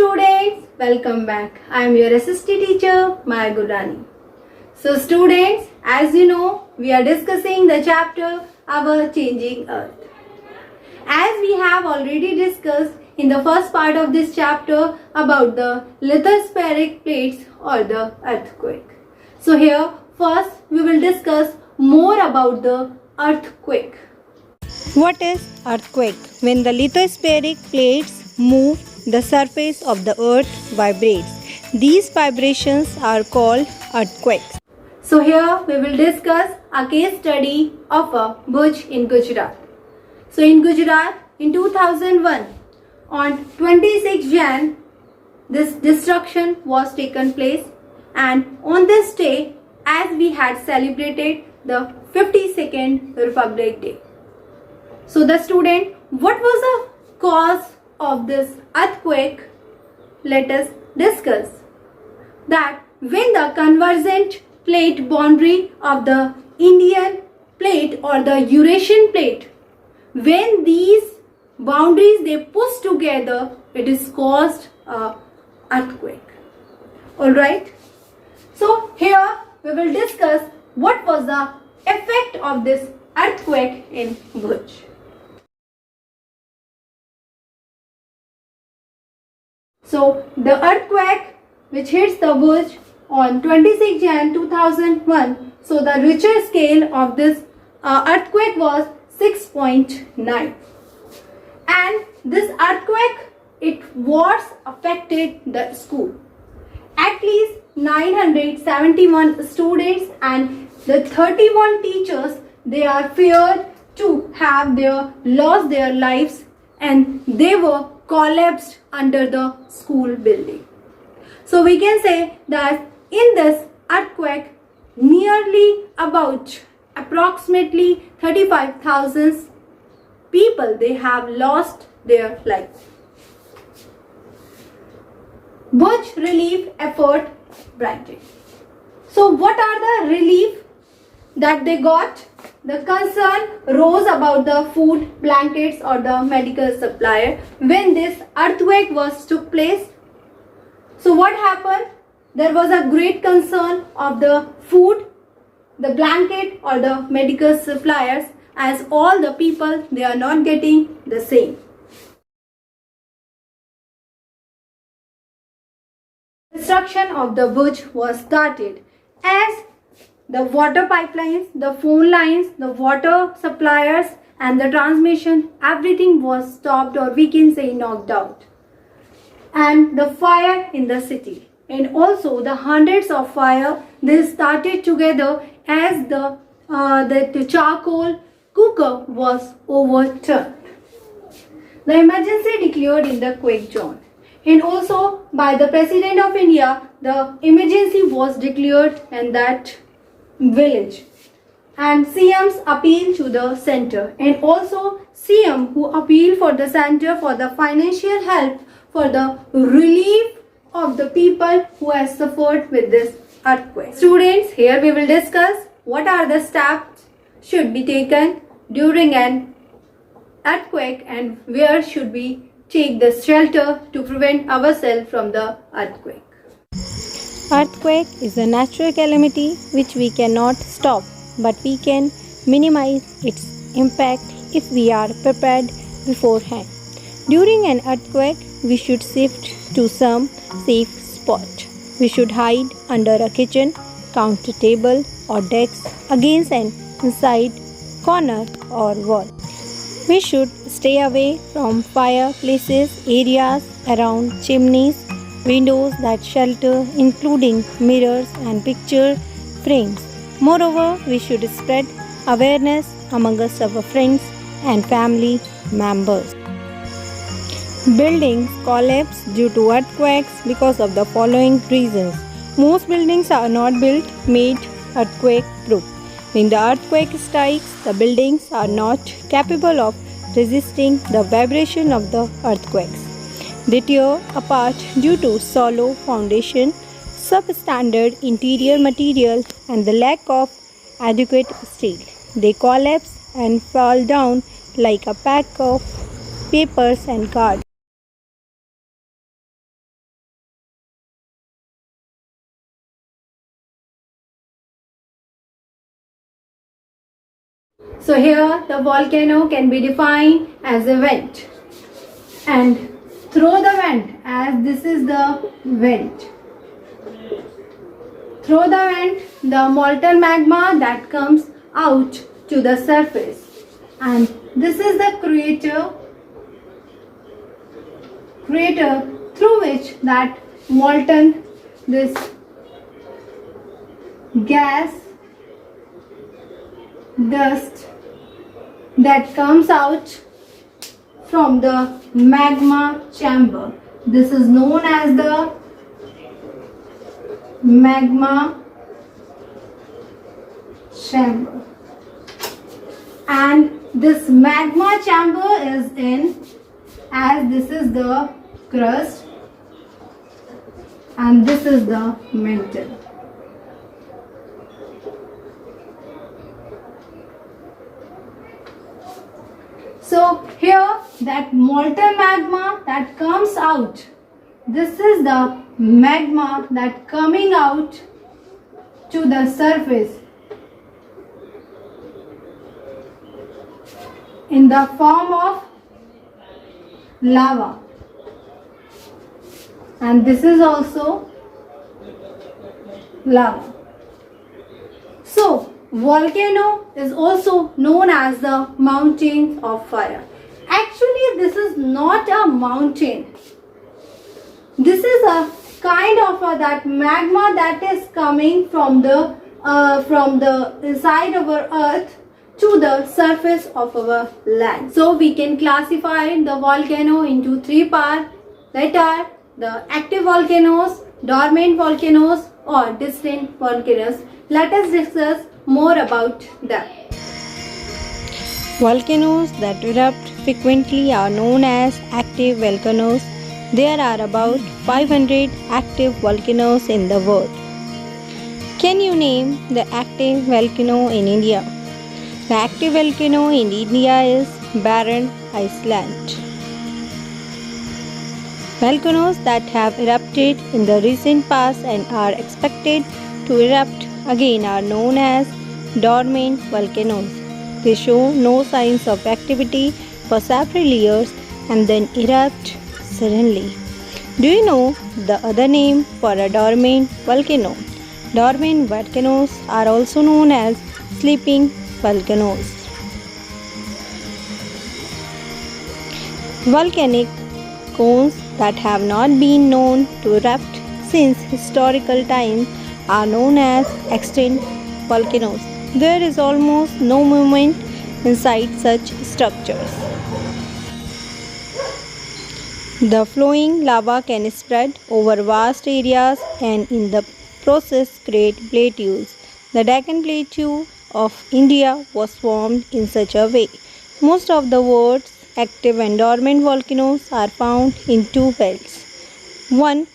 students, welcome back. I am your assistant teacher Maya Gurani. So students, as you know, we are discussing the chapter Our Changing Earth. As we have already discussed in the first part of this chapter about the lithospheric plates or the earthquake. So here first we will discuss more about the earthquake. What is earthquake? When the lithospheric plates move, the surface of the earth vibrates. These vibrations are called earthquakes. So here we will discuss a case study of a Bhuj in Gujarat. So in Gujarat in 2001 on 26 Jan this destruction was taken place, and on this day as we had celebrated the 52nd Republic Day. So the student, what was the cause of this earthquake? Let us discuss that when the convergent plate boundary of the Indian plate or the Eurasian plate, when these boundaries they push together, it is caused a earthquake. Alright. So here we will discuss what was the effect of this earthquake in Bhuj. So the earthquake which hits the Bhuj on 26 Jan 2001, so the Richter scale of this earthquake was 6.9, and this earthquake it was affected the school. At least 971 students and the 31 teachers, they are feared to have lost their lives, and they were collapsed under the school building. So we can say that in this earthquake nearly about approximately 35,000 people they have lost their lives. Bhuj relief effort brightened. So what are the relief that they got? The concern rose about the food, blankets or the medical supply when this earthquake took place. So what happened? There was a great concern of the food, the blanket or the medical suppliers, as all the people they are not getting the same. Construction of the Bhuj was started as the water pipelines, the phone lines, the water suppliers and the transmission, everything was stopped, or we can say knocked out. And the fire in the city, and also the hundreds of fire they started together as the charcoal cooker was overturned. The emergency declared in the quake zone, and also by the President of India the emergency was declared in that village, and CM's appeal to the center, and also CM who appealed for the center for the financial help for the relief of the people who has suffered with this earthquake. Students, here we will discuss what are the steps should be taken during an earthquake and where should we take the shelter to prevent ourselves from the earthquake. Earthquake is a natural calamity which we cannot stop, but we can minimize its impact if we are prepared beforehand. During an earthquake, we should shift to some safe spot. We should hide under a kitchen, counter table or desk, against an inside corner or wall. We should stay away from fireplaces, areas around chimneys, windows that shelter, including mirrors and picture frames. Moreover, we should spread awareness amongst our friends and family members. Buildings collapse due to earthquakes because of the following reasons. Most buildings are not made earthquake proof. When the earthquake strikes, the buildings are not capable of resisting the vibration of the earthquakes. They tear apart due to shallow foundation, substandard interior material and the lack of adequate steel. They collapse and fall down like a pack of papers and cards. So here the volcano can be defined as a vent, and through the vent, as this is the vent, through the vent the molten magma that comes out to the surface, and this is the crater through which that molten this gas dust that comes out from the magma chamber. This is known as the magma chamber, and this magma chamber is in, as this is the crust and this is the mantle. So here that molten magma that comes out, this is the magma that coming out to the surface in the form of lava, and this is also lava. So volcano is also known as the mountain of fire. Actually, this is not a mountain. This is a kind of that magma that is coming from the inside our earth to the surface of our land. So we can classify the volcano into three parts, that are the active volcanoes, dormant volcanoes, or distant volcanoes. Let us discuss more about them. Volcanoes that erupt frequently are known as active volcanoes. There are about 500 active volcanoes in the world. Can you name the active volcano in India? The active volcano in India is Barren Island. Volcanoes that have erupted in the recent past and are expected to erupt again are known as dormant volcanoes. They show no signs of activity for several years and then erupt suddenly. Do you know the other name for a dormant volcano? Dormant volcanoes are also known as sleeping volcanoes. Volcanic cones that have not been known to erupt since historical times are known as extinct volcanoes. There is almost no movement inside such structures. The flowing lava can spread over vast areas and in the process create plateaus. The Deccan Plateau of India was formed in such a way. Most of the world's active and dormant volcanoes are found in two belts. One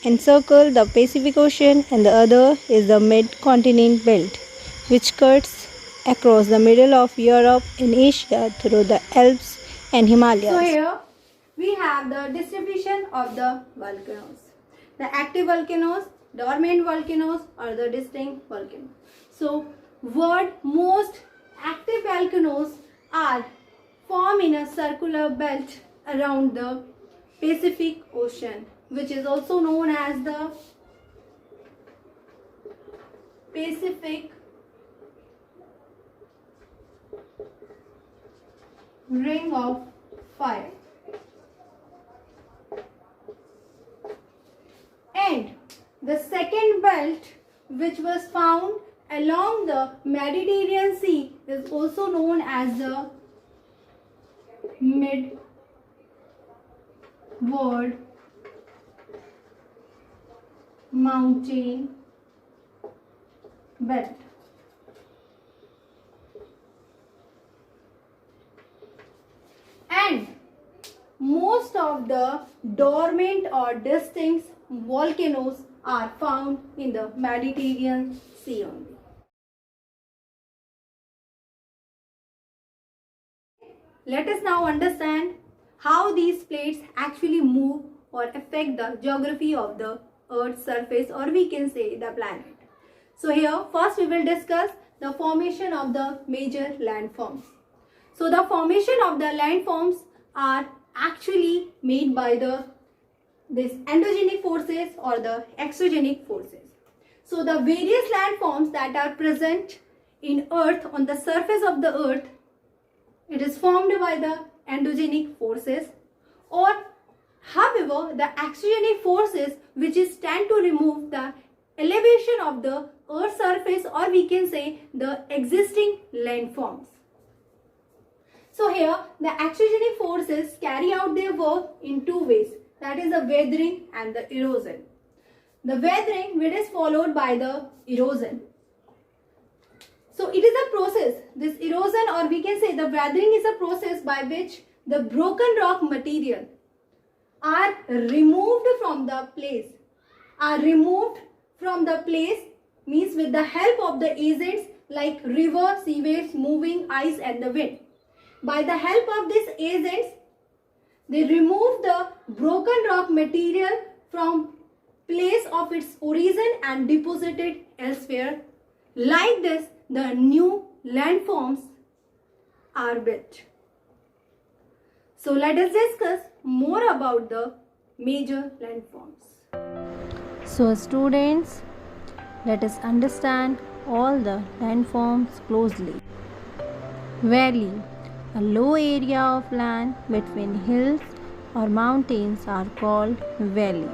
encircles the Pacific Ocean and the other is the mid-continent belt, which cuts across the middle of Europe and Asia through the Alps and Himalayas. So here we have the distribution of the volcanoes. The active volcanoes, dormant volcanoes, or the distinct volcanoes. So world most active volcanoes are formed in a circular belt around the Pacific Ocean, which is also known as the Pacific Ring of Fire. And the second belt, which was found along the Mediterranean Sea, is also known as the Midward Mountain Belt. And most of the dormant or distinct volcanoes are found in the Mediterranean Sea only. Let us now understand how these plates actually move or affect the geography of the Earth's surface, or we can say the planet. So here first we will discuss the formation of the major landforms. So the formation of the landforms are actually made by this endogenic forces or the exogenic forces. So the various landforms that are present in earth, on the surface of the earth, it is formed by the endogenic forces, or however the exogenic forces which is tend to remove the elevation of the earth's surface, or we can say the existing landforms. So here the exogenic forces carry out their work in two ways, that is the weathering and the erosion. The weathering which is followed by the erosion. So it is a process, this erosion, or we can say the weathering is a process by which the broken rock material are removed from the place. Means with the help of the agents like river, sea waves, moving ice and the wind. By the help of these agents, they remove the broken rock material from place of its origin and deposit it elsewhere. Like this, the new landforms are built. So let us discuss more about the major landforms. So students, let us understand all the landforms closely. Valley, a low area of land between hills or mountains are called valleys.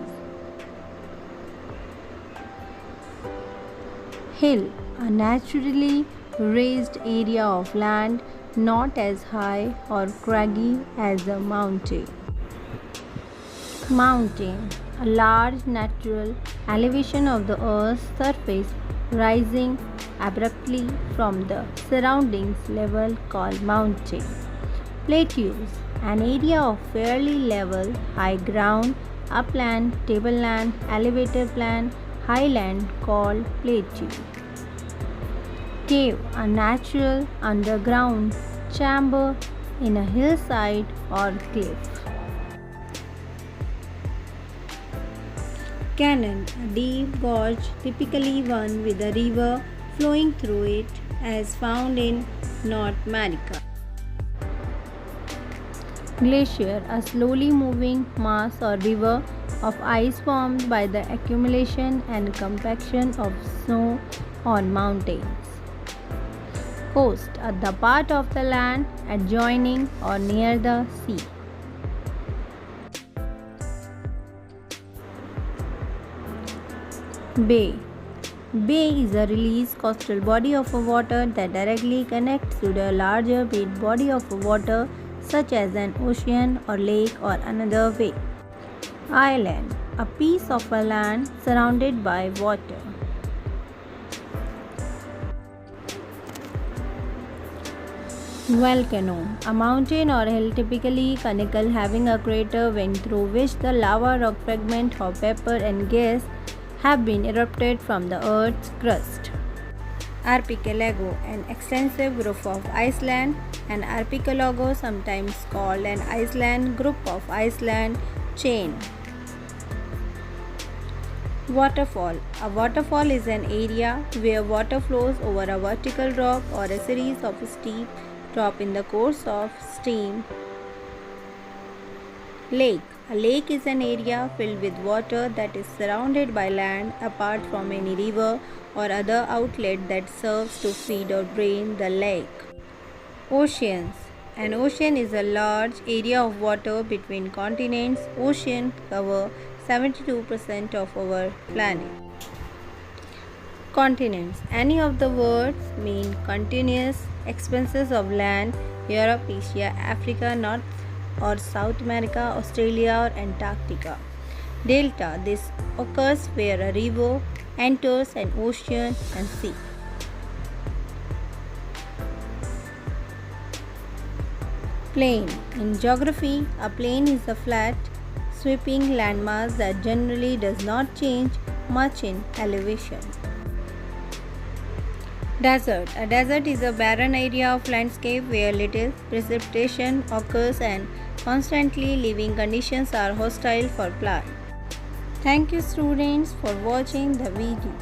Hill, a naturally raised area of land not as high or craggy as a mountain. Mountain, a large natural elevation of the earth's surface rising abruptly from the surroundings level called mountain. Plateaus, an area of fairly level high ground, upland, tableland, elevator plain, highland called plateau. Cave, a natural underground chamber in a hillside or cliff. Canyon, a deep gorge, typically one with a river flowing through it, as found in North America. Glacier, a slowly moving mass or river of ice formed by the accumulation and compaction of snow on mountains. Coast, the part of the land adjoining or near the sea. Bay. Bay is a released coastal body of water that directly connects to the larger body of water, such as an ocean or lake or another way. Island, a piece of a land surrounded by water. Volcano, a mountain or hill typically conical having a crater vent through which the lava, rock fragment or vapor and gas have been erupted from the earth's crust. Archipelago, an extensive group of Iceland. An archipelago, sometimes called an island group of island chain. Waterfall. A waterfall is an area where water flows over a vertical rock or a series of steep drop in the course of stream. Lake. A lake is an area filled with water that is surrounded by land apart from any river or other outlet that serves to feed or drain the lake. Oceans. An ocean is a large area of water between continents. Oceans cover 72% of our planet. Continents. Any of the words mean continuous expanses of land: Europe, Asia, Africa, North or South America, Australia or Antarctica. Delta. This occurs where a river enters an ocean and sea. Plain. In geography, a plain is a flat, sweeping landmass that generally does not change much in elevation. Desert. A desert is a barren area of landscape where little precipitation occurs and constantly living conditions are hostile for plants. Thank you students for watching the video.